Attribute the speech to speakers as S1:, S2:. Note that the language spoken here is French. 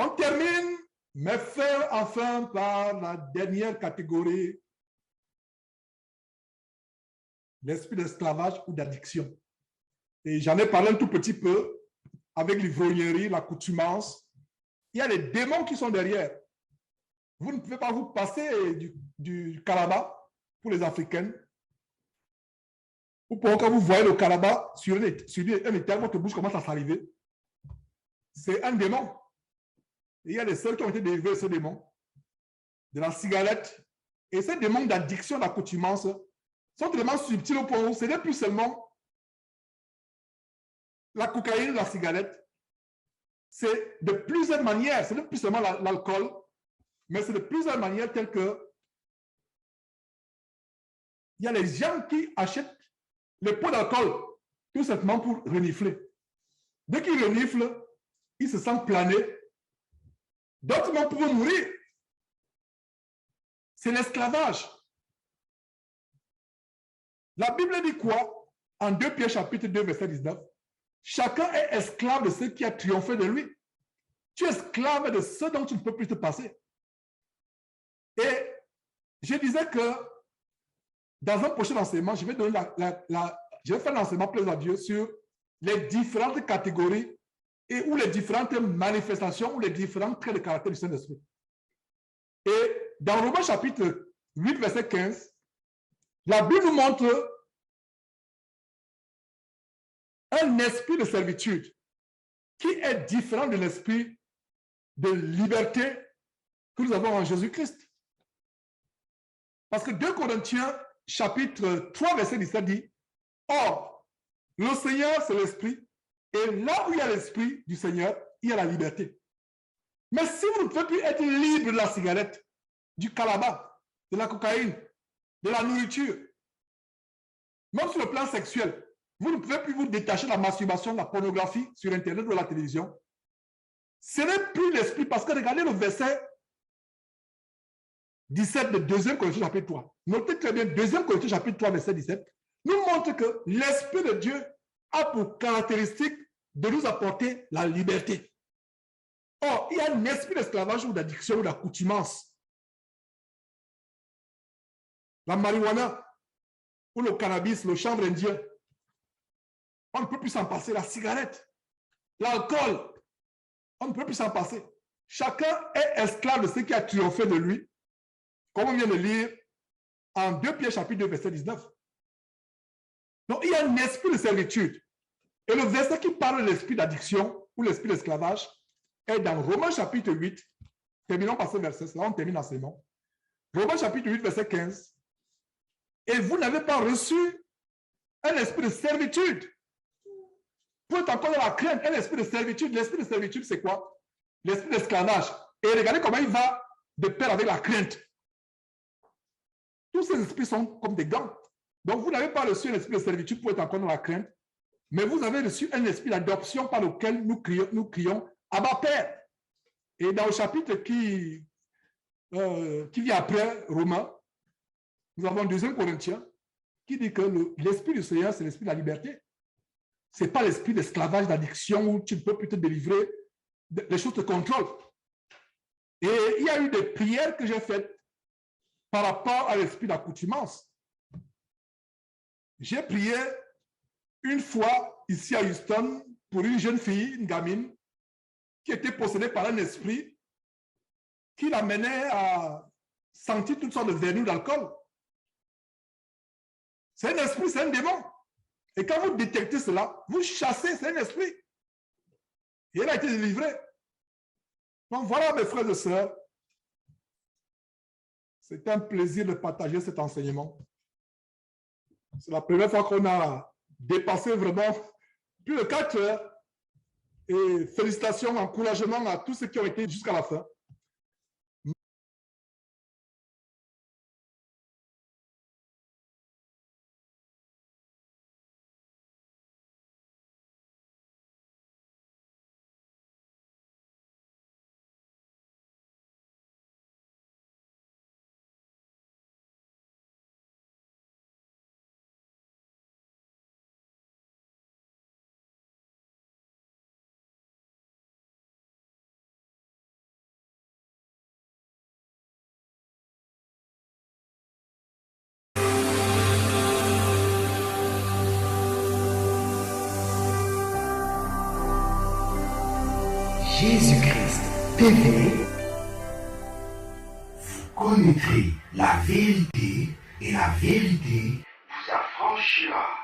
S1: On termine, mais faire enfin par la dernière catégorie, l'esprit d'esclavage ou d'addiction. Et j'en ai parlé un tout petit peu avec l'ivrognerie, l'accoutumance. Il y a les démons qui sont derrière. Vous ne pouvez pas vous passer du calabat pour les Africaines. Ou pour quand vous voyez le calabat sur un étal, votre bouche commence à saliver. C'est un démon. Et il y a des seuls qui ont été délivrés de ce démon, de la cigarette. Et ces démons d'addiction, d'accoutumance sont tellement subtils au point où ce n'est plus seulement la cocaïne, la cigarette. C'est de plusieurs manières. Ce n'est plus seulement l'alcool, mais c'est de plusieurs manières telles que il y a les gens qui achètent les pots d'alcool tout simplement pour renifler. Dès qu'ils reniflent, ils se sentent planer. D'autres même peuvent mourir. C'est l'esclavage. La Bible dit quoi? En 2 Pierre chapitre 2, verset 19. Chacun est esclave de ce qui a triomphé de lui. Tu es esclave de ce dont tu ne peux plus te passer. Et je disais que dans un prochain enseignement, je vais donner je vais faire l'enseignement plaise à Dieu sur les différentes catégories et ou les différentes manifestations ou les différents traits de caractère du Saint-Esprit. Et dans Romains chapitre 8, verset 15, la Bible nous montre un esprit de servitude qui est différent de l'esprit de liberté que nous avons en Jésus-Christ. Parce que 2 Corinthiens chapitre 3, verset 17 dit, « Or, le Seigneur, c'est l'esprit, et là où il y a l'esprit du Seigneur, il y a la liberté. » Mais si vous ne pouvez plus être libre de la cigarette, du calabat, de la cocaïne, de la nourriture, même sur le plan sexuel, vous ne pouvez plus vous détacher de la masturbation, de la pornographie sur Internet ou à la télévision. Ce n'est plus l'esprit, parce que regardez le verset 17 de 2 Corinthiens chapitre 3. Notez très bien, 2 Corinthiens chapitre 3, verset 17, nous montre que l'Esprit de Dieu a pour caractéristique de nous apporter la liberté. Or, il y a un esprit d'esclavage ou d'addiction ou d'accoutumance. La marijuana ou le cannabis, le chanvre indien, on ne peut plus s'en passer. La cigarette, l'alcool, on ne peut plus s'en passer. Chacun est esclave de ce qui a triomphé de lui, comme on vient de lire en 2 Pierre chapitre 2, verset 19. Donc, il y a un esprit de servitude. Et le verset qui parle de l'esprit d'addiction ou l'esprit d'esclavage est dans Romains chapitre 8. Terminons par ce verset, là on termine l'enseignement. Romains chapitre 8, verset 15. Et vous n'avez pas reçu un esprit de servitude pour être encore dans la crainte, un esprit de servitude. L'esprit de servitude, c'est quoi? L'esprit d'esclavage. Et regardez comment il va de pair avec la crainte. Tous ces esprits sont comme des gants. Donc, vous n'avez pas reçu un esprit de servitude pour être encore dans la crainte, mais vous avez reçu un esprit d'adoption par lequel nous crions Abba Père. Et dans le chapitre qui vient après Romains, nous avons 2 Corinthiens qui dit que l'esprit du Seigneur, c'est l'esprit de la liberté. Ce n'est pas l'esprit d'esclavage, d'addiction où tu ne peux plus te délivrer, les choses te contrôlent. Et il y a eu des prières que j'ai faites par rapport à l'esprit d'accoutumance. J'ai prié une fois ici à Houston pour une jeune fille, une gamine, qui était possédée par un esprit qui l'amenait à sentir toutes sortes de vernis d'alcool. C'est un esprit, c'est un démon. Et quand vous détectez cela, vous chassez, c'est un esprit. Et elle a été délivrée. Donc voilà, mes frères et sœurs, c'est un plaisir de partager cet enseignement. C'est la première fois qu'on a dépassé vraiment plus de 4 heures. Et félicitations, encouragement à tous ceux qui ont été jusqu'à la fin.
S2: Jésus-Christ TV.
S3: Vous connaîtrez la vérité et la vérité vous affranchira.